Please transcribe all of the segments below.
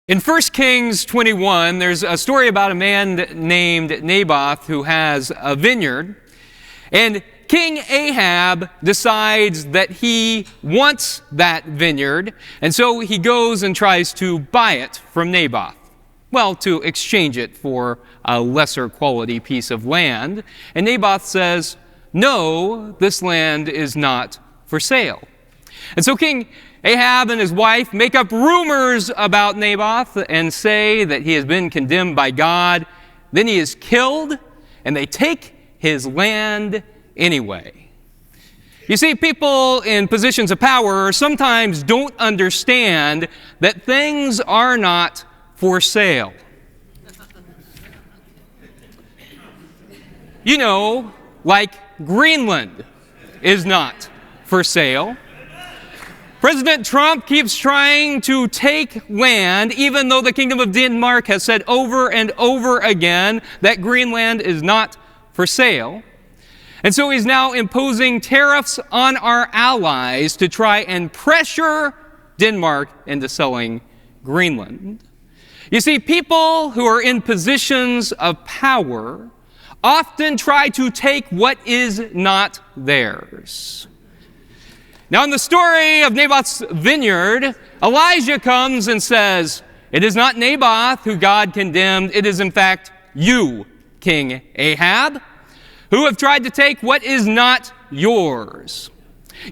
In 1 Kings 21, there's a story about a man named Naboth who has a vineyard. And King Ahab decides that he wants that vineyard. And so he goes and tries to buy it from Naboth. Well, to exchange it for a lesser quality piece of land. And Naboth says, no, this land is not for sale. And so King Ahab and his wife make up rumors about Naboth and say that he has been condemned by God. Then he is killed, and they take his land anyway. You see, people in positions of power sometimes don't understand that things are not for sale. You know, like Greenland is not for sale. President Trump keeps trying to take land, even though the Kingdom of Denmark has said over and over again that Greenland is not for sale. And so he's now imposing tariffs on our allies to try and pressure Denmark into selling Greenland. You see, people who are in positions of power often try to take what is not theirs. Now, in the story of Naboth's vineyard, Elijah comes and says, it is not Naboth who God condemned, it is in fact you, King Ahab, who have tried to take what is not yours.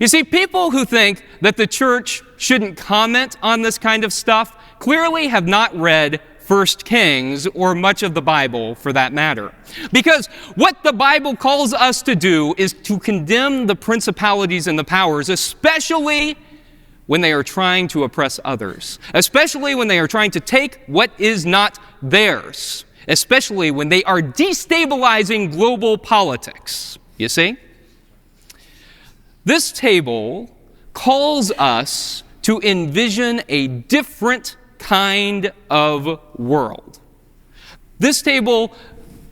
You see, people who think that the church shouldn't comment on this kind of stuff clearly have not read 1 Kings, or much of the Bible for that matter. Because what the Bible calls us to do is to condemn the principalities and the powers, especially when they are trying to oppress others, especially when they are trying to take what is not theirs, especially when they are destabilizing global politics. You see? This table calls us to envision a different kind of world. This table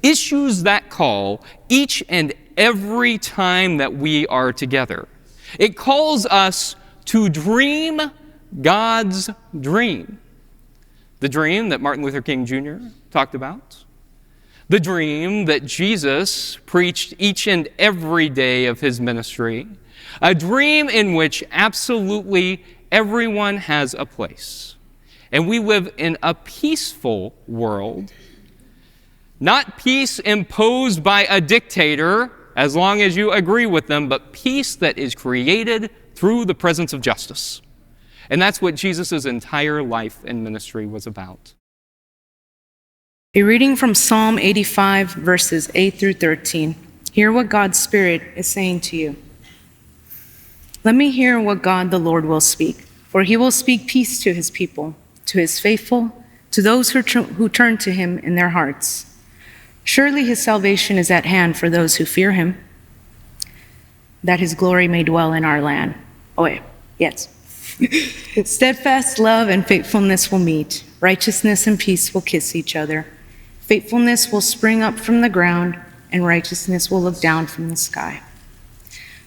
issues that call each and every time that we are together. It calls us to dream God's dream. The dream that Martin Luther King Jr. talked about. The dream that Jesus preached each and every day of his ministry. A dream in which absolutely everyone has a place. And we live in a peaceful world, not peace imposed by a dictator, as long as you agree with them, but peace that is created through the presence of justice. And that's what Jesus' entire life and ministry was about. A reading from Psalm 85, verses 8 through 13. Hear what God's Spirit is saying to you. Let me hear what God the Lord will speak, for he will speak peace to his people, to his faithful, to those who turn to him in their hearts. Surely his salvation is at hand for those who fear him, that his glory may dwell in our land. Oh, wait, yes. Steadfast love and faithfulness will meet. Righteousness and peace will kiss each other. Faithfulness will spring up from the ground, and righteousness will look down from the sky.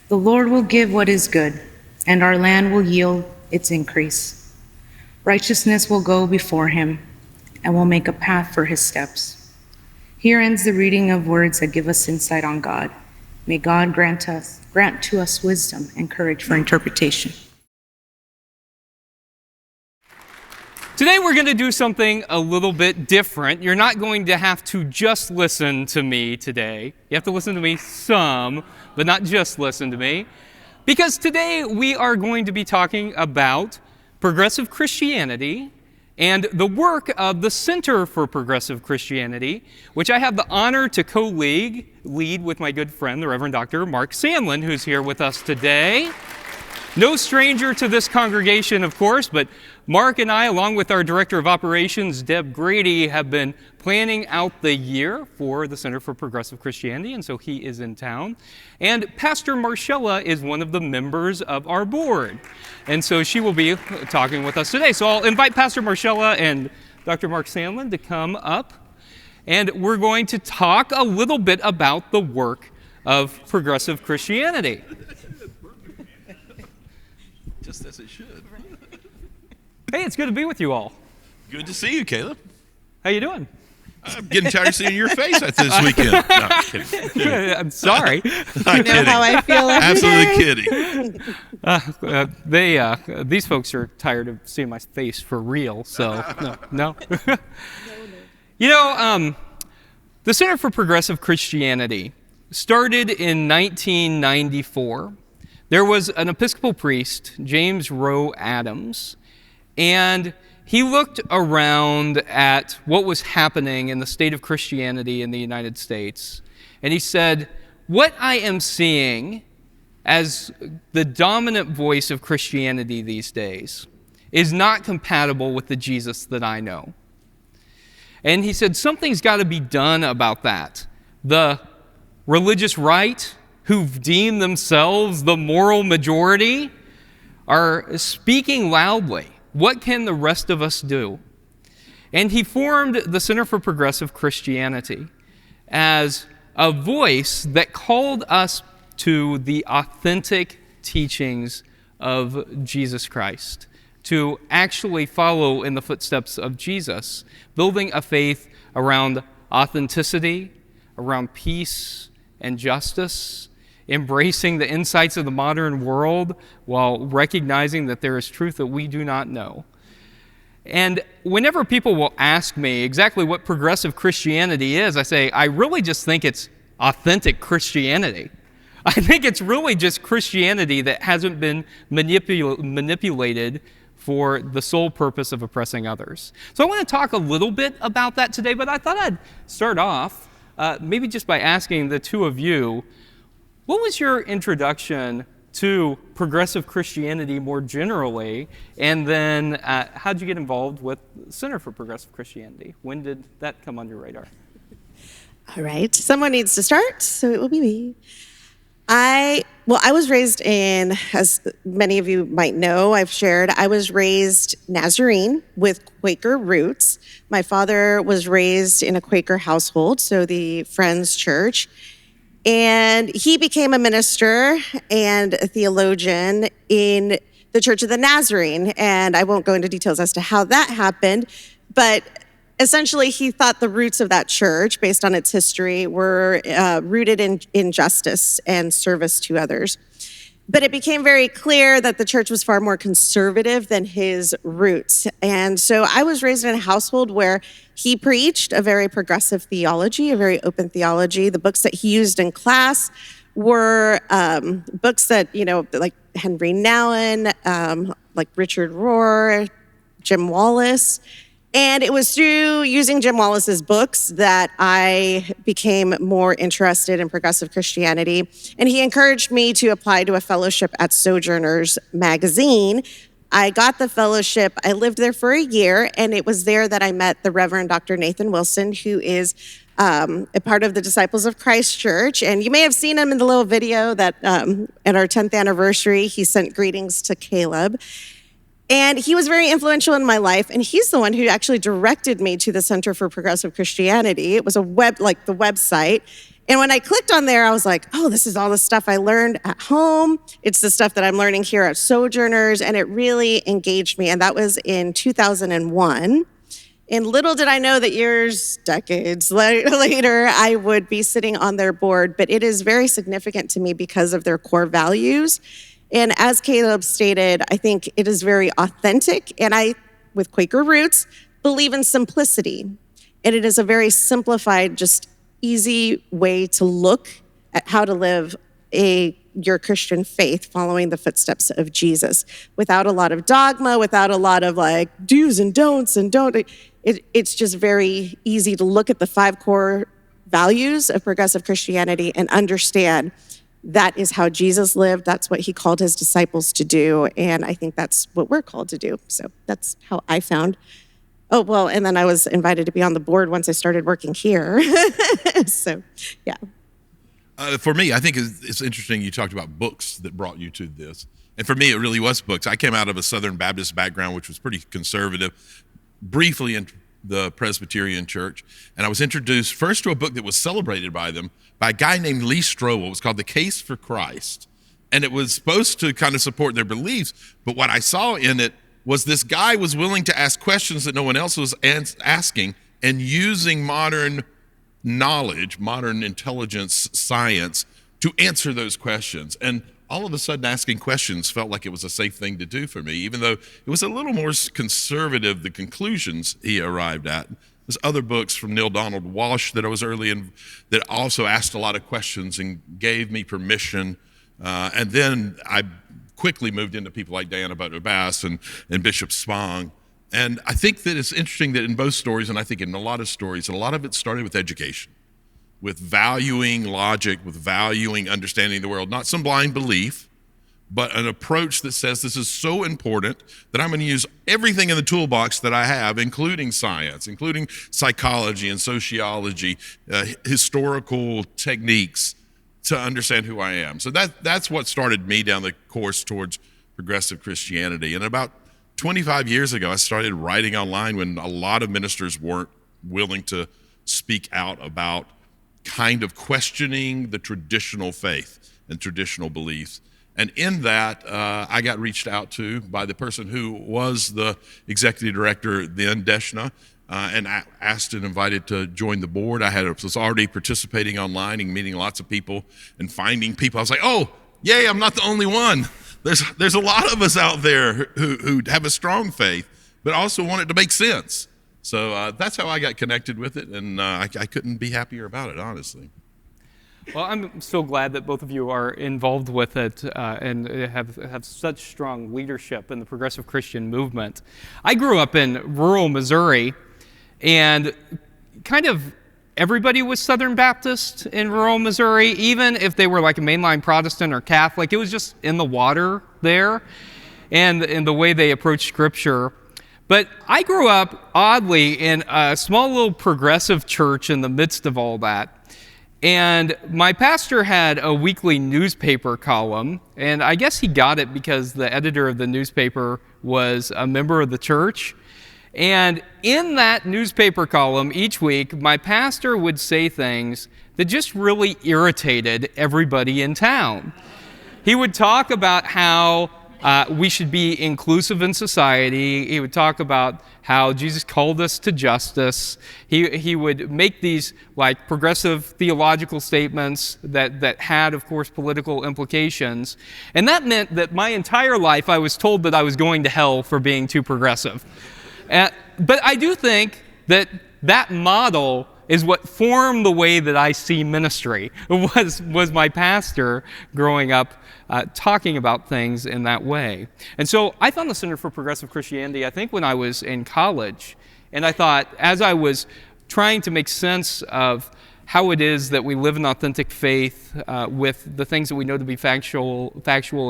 The Lord will give what is good, and our land will yield its increase. Righteousness will go before him and will make a path for his steps. Here ends the reading of words that give us insight on God. May God grant to us wisdom and courage for interpretation. Today we're going to do something a little bit different. You're not going to have to just listen to me today. You have to listen to me some, but not just listen to me. Because today we are going to be talking about progressive Christianity and the work of the Center for Progressive Christianity, which I have the honor to co-lead with my good friend, the Reverend Dr. Mark Sandlin, who's here with us today. No stranger to this congregation, of course, but Mark and I, along with our Director of Operations, Deb Grady, have been planning out the year for the Center for Progressive Christianity, and so he is in town. And Pastor Marcella is one of the members of our board, and so she will be talking with us today. So I'll invite Pastor Marcella and Dr. Mark Sandlin to come up, and we're going to talk a little bit about the work of progressive Christianity. Just as it should. Hey, it's good to be with you all. Good to see you, Caleb. How you doing? I'm getting tired of seeing your face at this weekend. No, I'm kidding. I'm sorry. I'm You know how I feel every Absolutely day. kidding. These folks are tired of seeing my face for real, so no. You know, the Center for Progressive Christianity started in 1994. There was an Episcopal priest, James Rowe Adams, and he looked around at what was happening in the state of Christianity in the United States, and he said, what I am seeing as the dominant voice of Christianity these days is not compatible with the Jesus that I know. And he said, something's got to be done about that. The religious right, who've deemed themselves the moral majority, are speaking loudly. What can the rest of us do? And he formed the Center for Progressive Christianity as a voice that called us to the authentic teachings of Jesus Christ, to actually follow in the footsteps of Jesus, building a faith around authenticity, around peace and justice, embracing the insights of the modern world while recognizing that there is truth that we do not know. And whenever people will ask me exactly what progressive Christianity is, I say, I really just think it's authentic Christianity. I think it's really just Christianity that hasn't been manipulated for the sole purpose of oppressing others. So I want to talk a little bit about that today, but I thought I'd start off maybe just by asking the two of you, what was your introduction to progressive Christianity more generally, and then how did you get involved with the Center for Progressive Christianity? When did that come on your radar? All right, someone needs to start, so it will be me. I was raised in, as many of you might know, I've shared, I was raised Nazarene with Quaker roots. My father was raised in a Quaker household, so the Friends Church. And he became a minister and a theologian in the Church of the Nazarene. And I won't go into details as to how that happened, but essentially he thought the roots of that church, based on its history, were rooted in justice and service to others. But it became very clear that the church was far more conservative than his roots. And so I was raised in a household where he preached a very progressive theology, a very open theology. The books that he used in class were books that, like Henry Nouwen, like Richard Rohr, Jim Wallis. And it was through using Jim Wallis's books that I became more interested in progressive Christianity. And he encouraged me to apply to a fellowship at Sojourners magazine. I got the fellowship. I lived there for a year, and it was there that I met the Reverend Dr. Nathan Wilson, who is a part of the Disciples of Christ Church. And you may have seen him in the little video that at our 10th anniversary, he sent greetings to Caleb. And he was very influential in my life, and he's the one who actually directed me to the Center for Progressive Christianity. It was the website. And when I clicked on there, I was like, oh, this is all the stuff I learned at home. It's the stuff that I'm learning here at Sojourners, and it really engaged me. And that was in 2001. And little did I know that decades later, I would be sitting on their board. But it is very significant to me because of their core values. And as Caleb stated, I think it is very authentic. And I, with Quaker roots, believe in simplicity. And it is a very simplified, just easy way to look at how to live your Christian faith following the footsteps of Jesus without a lot of dogma, without a lot of like do's and don'ts and don't. It's just very easy to look at the 5 core values of progressive Christianity and understand that is how Jesus lived. That's what he called his disciples to do. And I think that's what we're called to do. So that's how I found. Oh, well, and then I was invited to be on the board once I started working here. So, yeah. For me, I think it's interesting you talked about books that brought you to this. And for me, it really was books. I came out of a Southern Baptist background, which was pretty conservative, briefly in the Presbyterian Church. And I was introduced first to a book that was celebrated by them by a guy named Lee Strobel. It was called The Case for Christ. And it was supposed to kind of support their beliefs. But what I saw in it was this guy was willing to ask questions that no one else was asking, and using modern knowledge, modern intelligence, science to answer those questions. And all of a sudden, asking questions felt like it was a safe thing to do for me, even though it was a little more conservative, the conclusions he arrived at. There's other books from Neil Donald Walsh that I was early in that also asked a lot of questions and gave me permission. And then I quickly moved into people like Diana Butler-Bass and Bishop Spong. And I think that it's interesting that in both stories, and I think in a lot of stories, a lot of it started with education, with valuing logic, with valuing understanding the world, not some blind belief, but an approach that says this is so important that I'm going to use everything in the toolbox that I have, including science, including psychology and sociology, historical techniques, to understand who I am. So that's what started me down the course towards progressive Christianity. And about 25 years ago, I started writing online when a lot of ministers weren't willing to speak out about kind of questioning the traditional faith and traditional beliefs. And in that, I got reached out to by the person who was the executive director then, Deshna, and asked and invited to join the board. Was already participating online and meeting lots of people and finding people. I was like, oh, yay, I'm not the only one. There's a lot of us out there who have a strong faith, but also want it to make sense. So that's how I got connected with it, and I couldn't be happier about it, honestly. Well, I'm so glad that both of you are involved with it and have such strong leadership in the progressive Christian movement. I grew up in rural Missouri, and kind of everybody was Southern Baptist in rural Missouri, even if they were like a mainline Protestant or Catholic. It was just in the water there, and in the way they approached Scripture. But I grew up, oddly, in a small little progressive church in the midst of all that. And my pastor had a weekly newspaper column, and I guess he got it because the editor of the newspaper was a member of the church. And in that newspaper column each week, my pastor would say things that just really irritated everybody in town. He would talk about how we should be inclusive in society. He would talk about how Jesus called us to justice. He would make these like progressive theological statements that had, of course, political implications. And that meant that my entire life I was told that I was going to hell for being too progressive. But I do think that that model is what formed the way that I see ministry, was my pastor growing up talking about things in that way. And so I found the Center for Progressive Christianity, I think, when I was in college. And I thought, as I was trying to make sense of how it is that we live an authentic faith with the things that we know to be factual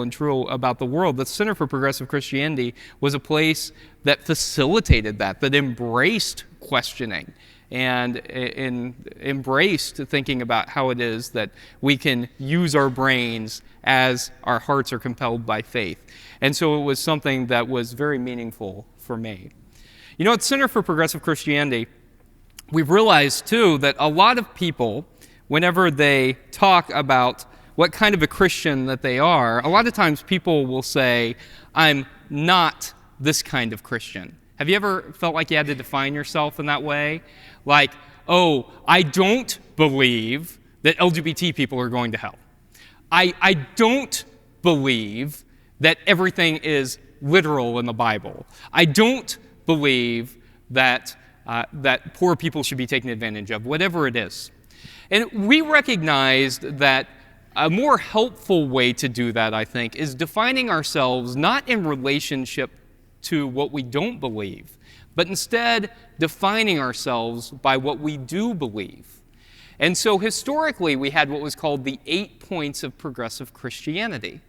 and true about the world, the Center for Progressive Christianity was a place that facilitated that embraced questioning and embraced thinking about how it is that we can use our brains as our hearts are compelled by faith. And so it was something that was very meaningful for me. You know, at Center for Progressive Christianity, we've realized, too, that a lot of people, whenever they talk about what kind of a Christian that they are, a lot of times people will say, I'm not this kind of Christian. Have you ever felt like you had to define yourself in that way? Like, oh, I don't believe that LGBT people are going to hell. I don't believe that everything is literal in the Bible. I don't believe that poor people should be taken advantage of, whatever it is. And we recognized that a more helpful way to do that, I think, is defining ourselves not in relationship to what we don't believe, but instead defining ourselves by what we do believe. And so historically, we had what was called the 8 points of progressive Christianity.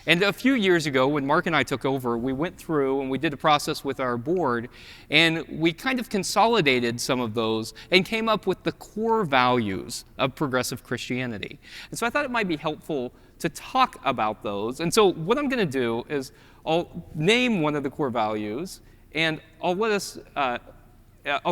And a few years ago, when Mark and I took over, we went through and we did a process with our board, and we kind of consolidated some of those and came up with the core values of progressive Christianity. And so I thought it might be helpful to talk about those. And so what I'm going to do is I'll name one of the core values, and I'll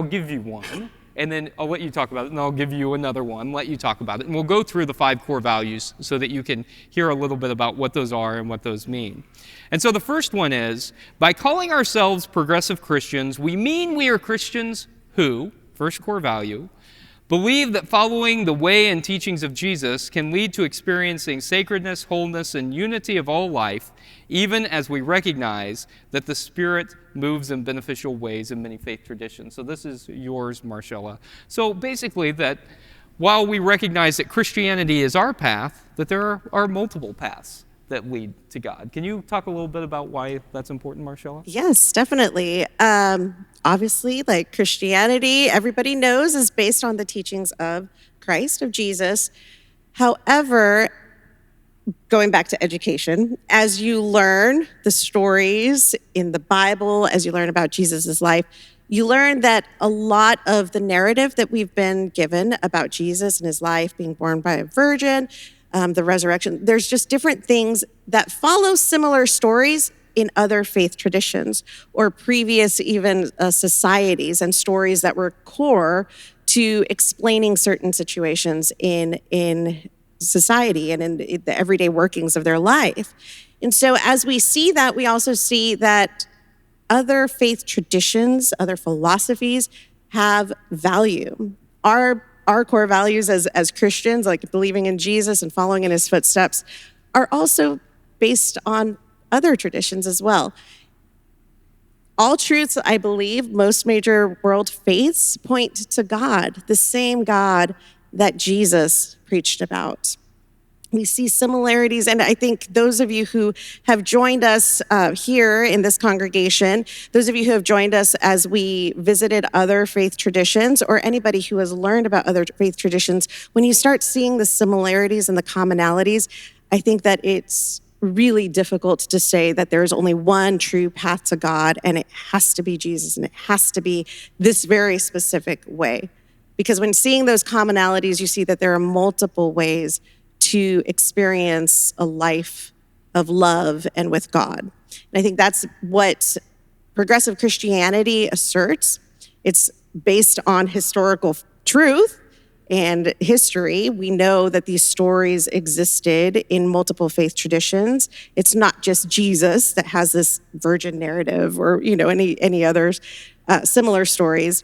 give you one, and then I'll let you talk about it, and I'll give you another one, let you talk about it, and we'll go through the 5 core values so that you can hear a little bit about what those are and what those mean. And so the first one is, by calling ourselves progressive Christians, we mean we are Christians who, first core value, believe that following the way and teachings of Jesus can lead to experiencing sacredness, wholeness, and unity of all life, even as we recognize that the Spirit moves in beneficial ways in many faith traditions. So this is yours, Marcella. So basically that while we recognize that Christianity is our path, that there are multiple paths that lead to God. Can you talk a little bit about why that's important, Marcella? Yes, definitely. Obviously, like Christianity, everybody knows is based on the teachings of Christ, of Jesus. However, going back to education, as you learn the stories in the Bible, as you learn about Jesus' life, you learn that a lot of the narrative that we've been given about Jesus and his life, being born by a virgin, the resurrection, there's just different things that follow similar stories in other faith traditions or previous even societies and stories that were core to explaining certain situations in society and in the everyday workings of their life. And so as we see that, we also see that other faith traditions, other philosophies have value. Our core values as Christians, like believing in Jesus and following in his footsteps, are also based on other traditions as well. All truths, I believe, most major world faiths point to God, the same God that Jesus preached about. We see similarities, and I think those of you who have joined us here in this congregation, those of you who have joined us as we visited other faith traditions, or anybody who has learned about other faith traditions, when you start seeing the similarities and the commonalities, I think that it's really difficult to say that there's only one true path to God, and it has to be Jesus, and it has to be this very specific way. Because when seeing those commonalities, you see that there are multiple ways to experience a life of love and with God. And I think that's what progressive Christianity asserts. It's based on historical truth and history. We know that these stories existed in multiple faith traditions. It's not just Jesus that has this virgin narrative or, any others, similar stories.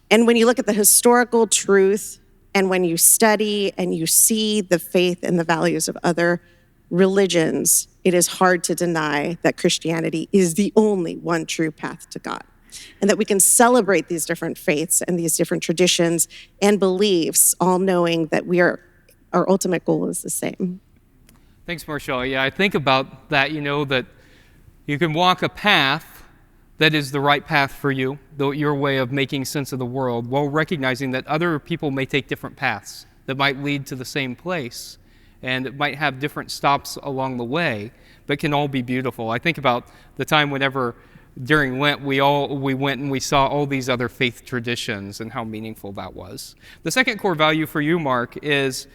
And when you look at the historical truth, and when you study and you see the faith and the values of other religions, it is hard to deny that Christianity is the only one true path to God. And that we can celebrate these different faiths and these different traditions and beliefs, all knowing that our ultimate goal is the same. Thanks, Marshall. Yeah, I think about that, that you can walk a path that is the right path for you, your way of making sense of the world, while recognizing that other people may take different paths that might lead to the same place, and it might have different stops along the way, but can all be beautiful. I think about the time whenever during Lent we went and we saw all these other faith traditions and how meaningful that was. The second core value for you, Mark, is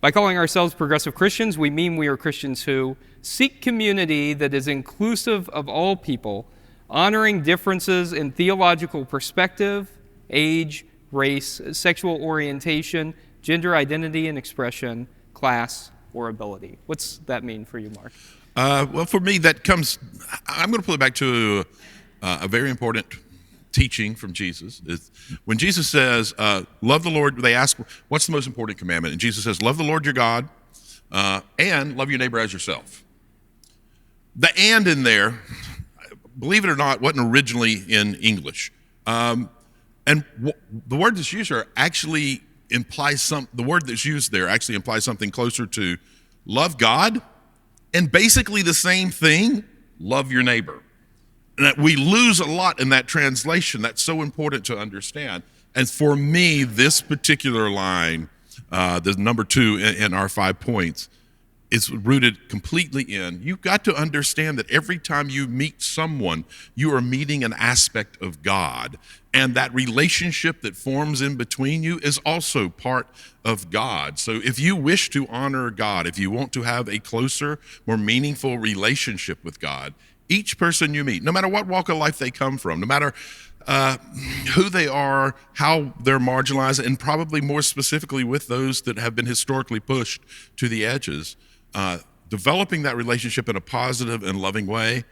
by calling ourselves progressive Christians, we mean we are Christians who seek community that is inclusive of all people, honoring differences in theological perspective, age, race, sexual orientation, gender identity and expression, class, or ability. What's that mean for you, Mark? Well, for me, I'm going to pull it back to a very important teaching from Jesus. When Jesus says, love the Lord, they ask, what's the most important commandment? And Jesus says, love the Lord your God and love your neighbor as yourself. The "and" in there, believe it or not, wasn't originally in English. And the word that's used there actually implies the word that's used there actually implies something closer to love God and basically the same thing, love your neighbor. And that we lose a lot in that translation. That's so important to understand. And for me, this particular line, the number 2 in our 5 points, is rooted completely in, you've got to understand that every time you meet someone, you are meeting an aspect of God. And that relationship that forms in between you is also part of God. So if you wish to honor God, if you want to have a closer, more meaningful relationship with God, each person you meet, no matter what walk of life they come from, no matter who they are, how they're marginalized, and probably more specifically with those that have been historically pushed to the edges. Developing that relationship in a positive and loving way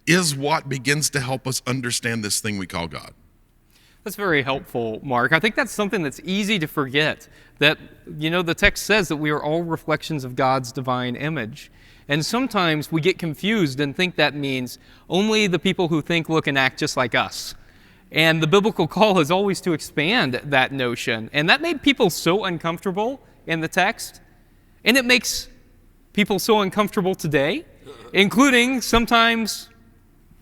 is what begins to help us understand this thing we call God. That's very helpful, Mark. I think that's something that's easy to forget, that, the text says that we are all reflections of God's divine image. And sometimes we get confused and think that means only the people who think, look, and act just like us. And the biblical call is always to expand that notion. And that made people so uncomfortable in the text. And it makes people so uncomfortable today, including sometimes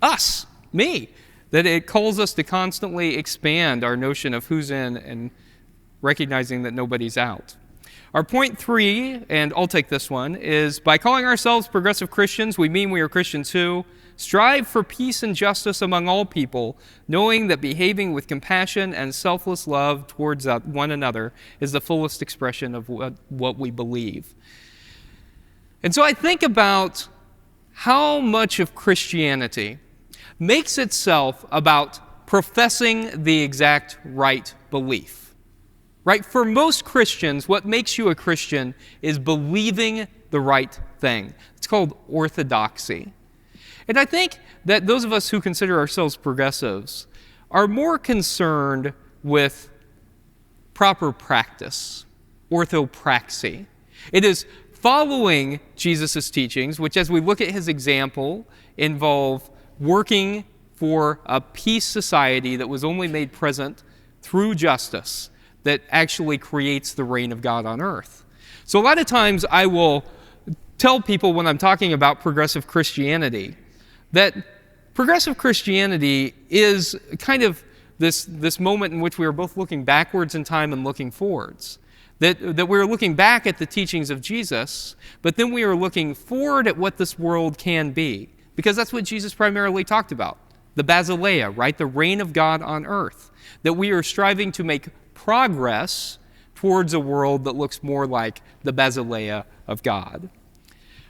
us, me, that it calls us to constantly expand our notion of who's in and recognizing that nobody's out. Our point 3, and I'll take this one, is by calling ourselves progressive Christians, we mean we are Christians who strive for peace and justice among all people, knowing that behaving with compassion and selfless love towards one another is the fullest expression of what we believe. And so I think about how much of Christianity makes itself about professing the exact right belief. Right? For most Christians, what makes you a Christian is believing the right thing. It's called orthodoxy. And I think that those of us who consider ourselves progressives are more concerned with proper practice, orthopraxy. It is following Jesus' teachings, which, as we look at his example, involve working for a peace society that was only made present through justice, that actually creates the reign of God on earth. So a lot of times I will tell people when I'm talking about progressive Christianity that progressive Christianity is kind of this moment in which we are both looking backwards in time and looking forwards. That we're looking back at the teachings of Jesus, but then we are looking forward at what this world can be, because that's what Jesus primarily talked about, the basileia, right? The reign of God on earth, that we are striving to make progress towards a world that looks more like the basileia of God.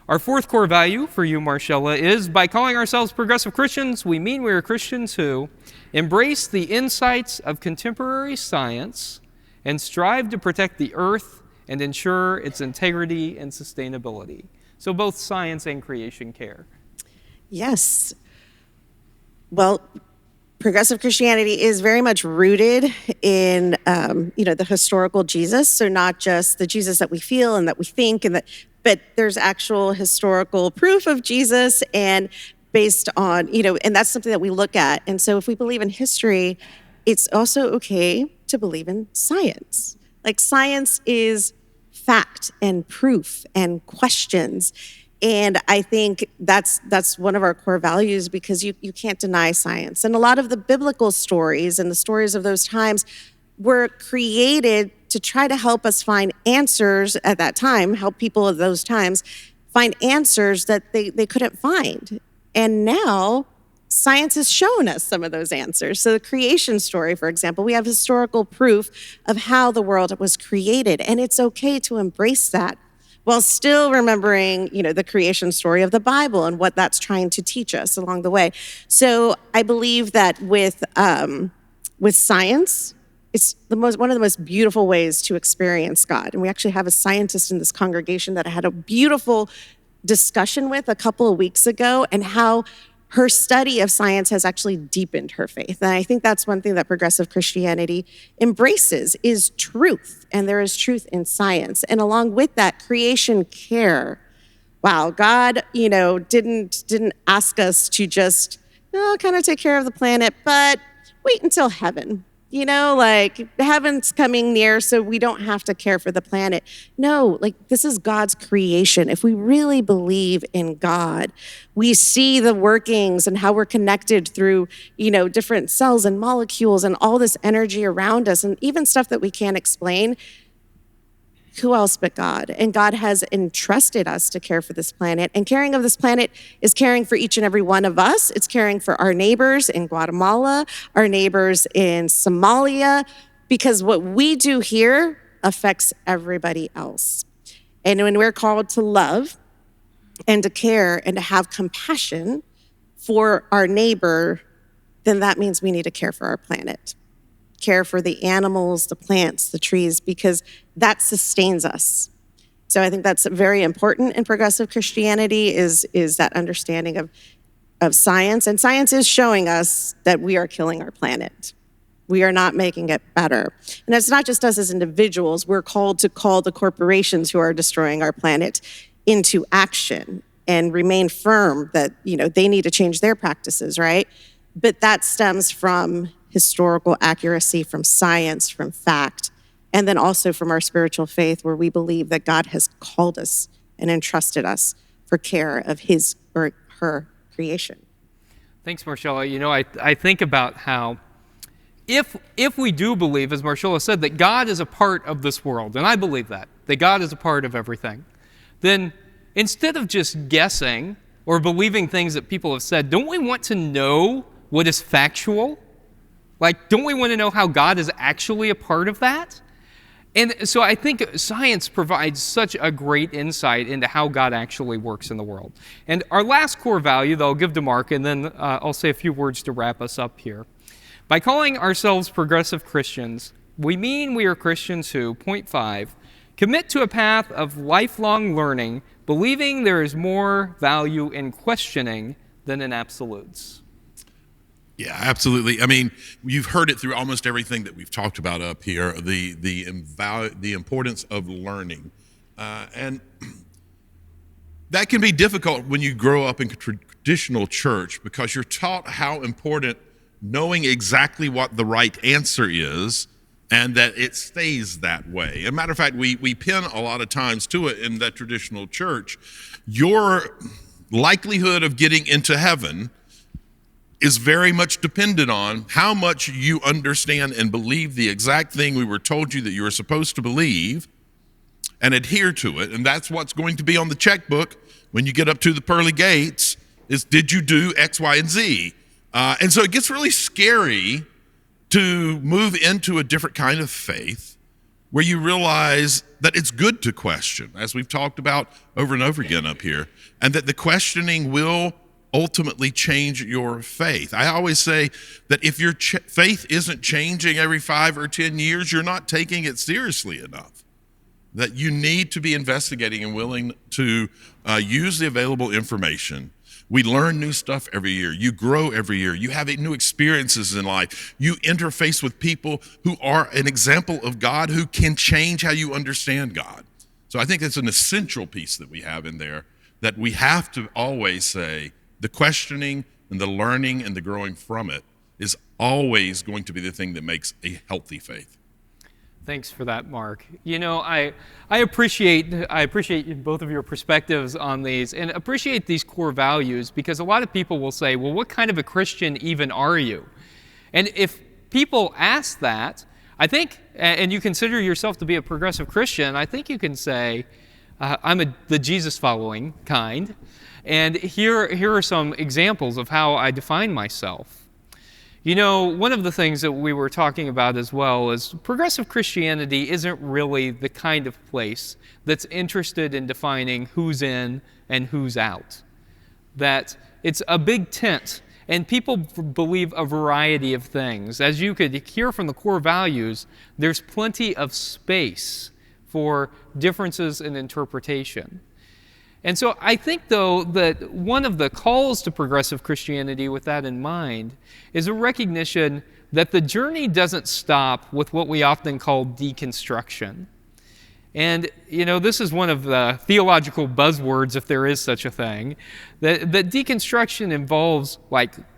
Our 4th core value for you, Marcella, is by calling ourselves progressive Christians, we mean we are Christians who embrace the insights of contemporary science and strive to protect the earth and ensure its integrity and sustainability. So both science and creation care. Yes. Well, progressive Christianity is very much rooted in, the historical Jesus. So not just the Jesus that we feel and that we think, but there's actual historical proof of Jesus, and based on, and that's something that we look at. And so if we believe in history, it's also okay to believe in science. Like, science is fact and proof and questions. And I think that's one of our core values, because you can't deny science. And a lot of the biblical stories and the stories of those times were created to try to help us find answers at that time, help people of those times find answers that they couldn't find. And now science has shown us some of those answers. So the creation story, for example, we have historical proof of how the world was created. And it's okay to embrace that, while still remembering, the creation story of the Bible and what that's trying to teach us along the way. So I believe that with science, it's one of the most beautiful ways to experience God. And we actually have a scientist in this congregation that I had a beautiful discussion with a couple of weeks ago, and how her study of science has actually deepened her faith. And I think that's one thing that progressive Christianity embraces, is truth. And there is truth in science. And along with that, creation care. Wow, God, didn't ask us to just kind of take care of the planet, but wait until heaven. Heaven's coming near, so we don't have to care for the planet. No, this is God's creation. If we really believe in God, we see the workings and how we're connected through, different cells and molecules and all this energy around us, and even stuff that we can't explain. Who else but God? And God has entrusted us to care for this planet. And caring of this planet is caring for each and every one of us. It's caring for our neighbors in Guatemala, our neighbors in Somalia, because what we do here affects everybody else. And when we're called to love and to care and to have compassion for our neighbor, then that means we need to care for our planet, care for the animals, the plants, the trees, because that sustains us. So I think that's very important in progressive Christianity is that understanding of science. And science is showing us that we are killing our planet. We are not making it better. And it's not just us as individuals. We're called to call the corporations who are destroying our planet into action and remain firm that, they need to change their practices, right? But that stems from historical accuracy, from science, from fact, and then also from our spiritual faith, where we believe that God has called us and entrusted us for care of his or her creation. Thanks, Marcella. I think about how if we do believe, as Marcella said, that God is a part of this world, and I believe that God is a part of everything, then instead of just guessing or believing things that people have said, don't we want to know what is factual? Like, don't we want to know how God is actually a part of that? And so I think science provides such a great insight into how God actually works in the world. And our last core value that I'll give to Mark, and then I'll say a few words to wrap us up here. By calling ourselves progressive Christians, we mean we are Christians who, point 5, commit to a path of lifelong learning, believing there is more value in questioning than in absolutes. Yeah, absolutely. I mean, you've heard it through almost everything that we've talked about up here, the importance of learning. And that can be difficult when you grow up in traditional church because you're taught how important knowing exactly what the right answer is and that it stays that way. As a matter of fact, we pin a lot of times to it in that traditional church. Your likelihood of getting into heaven is very much dependent on how much you understand and believe the exact thing we were told you that you were supposed to believe and adhere to it. And that's what's going to be on the checkbook when you get up to the pearly gates is, did you do X, Y, and Z? And so it gets really scary to move into a different kind of faith where you realize that it's good to question, as we've talked about over and over again up here, and that the questioning will ultimately change your faith. I always say that if your faith isn't changing every 5 or 10 years, you're not taking it seriously enough. That you need to be investigating and willing to use the available information. We learn new stuff every year. You grow every year. You have new experiences in life. You interface with people who are an example of God, who can change how you understand God. So I think it's an essential piece that we have in there, that we have to always say the questioning and the learning and the growing from it is always going to be the thing that makes a healthy faith. Thanks for that, Mark. I appreciate both of your perspectives on these and appreciate these core values, because a lot of people will say, well, what kind of a Christian even are you? And if people ask that, I think, and you consider yourself to be a progressive Christian, I think you can say, I'm the Jesus-following kind. And here are some examples of how I define myself. One of the things that we were talking about as well is progressive Christianity isn't really the kind of place that's interested in defining who's in and who's out. That it's a big tent, and people believe a variety of things. As you could hear from the core values, there's plenty of space for differences in interpretation. And so I think, though, that one of the calls to progressive Christianity with that in mind is a recognition that the journey doesn't stop with what we often call deconstruction. And, this is one of the theological buzzwords, if there is such a thing, that deconstruction involves,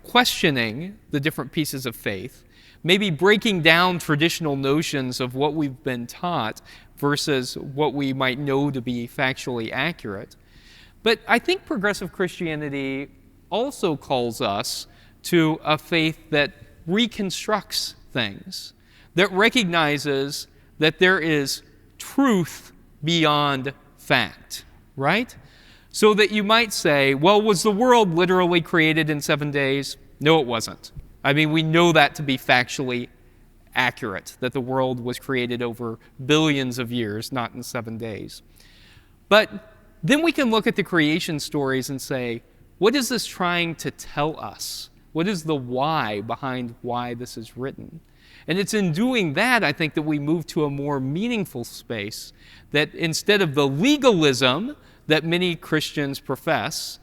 questioning the different pieces of faith, maybe breaking down traditional notions of what we've been taught versus what we might know to be factually accurate. But I think progressive Christianity also calls us to a faith that reconstructs things, that recognizes that there is truth beyond fact, right? So that you might say, well, was the world literally created in 7 days? No, it wasn't. I mean, we know that to be factually accurate, that the world was created over billions of years, not in 7 days. But then we can look at the creation stories and say, what is this trying to tell us What is the why behind why this is written? And it's in doing that, I think, that we move to a more meaningful space, that instead of the legalism that many Christians profess,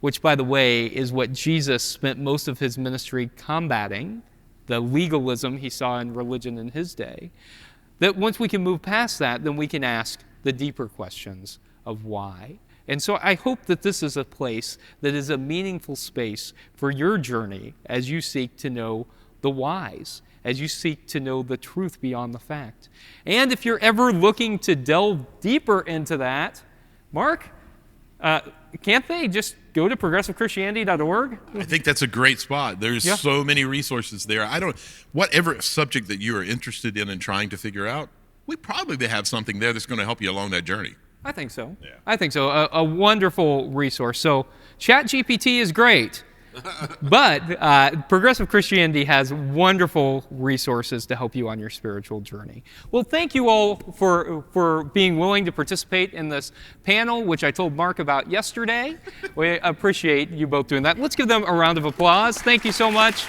which, by the way, is what Jesus spent most of his ministry combating, the legalism he saw in religion in his day, that once we can move past that, then we can ask the deeper questions of why. And so I hope that this is a place that is a meaningful space for your journey as you seek to know the whys, as you seek to know the truth beyond the fact. And if you're ever looking to delve deeper into that, Mark, can't they just go to progressivechristianity.org? I think that's a great spot. There's so many resources there. Whatever subject that you are interested in and trying to figure out, we probably have something there that's going to help you along that journey. I think so. Yeah. I think so. A wonderful resource. So ChatGPT is great, but Progressive Christianity has wonderful resources to help you on your spiritual journey. Well, thank you all for being willing to participate in this panel, which I told Mark about yesterday. We appreciate you both doing that. Let's give them a round of applause. Thank you so much.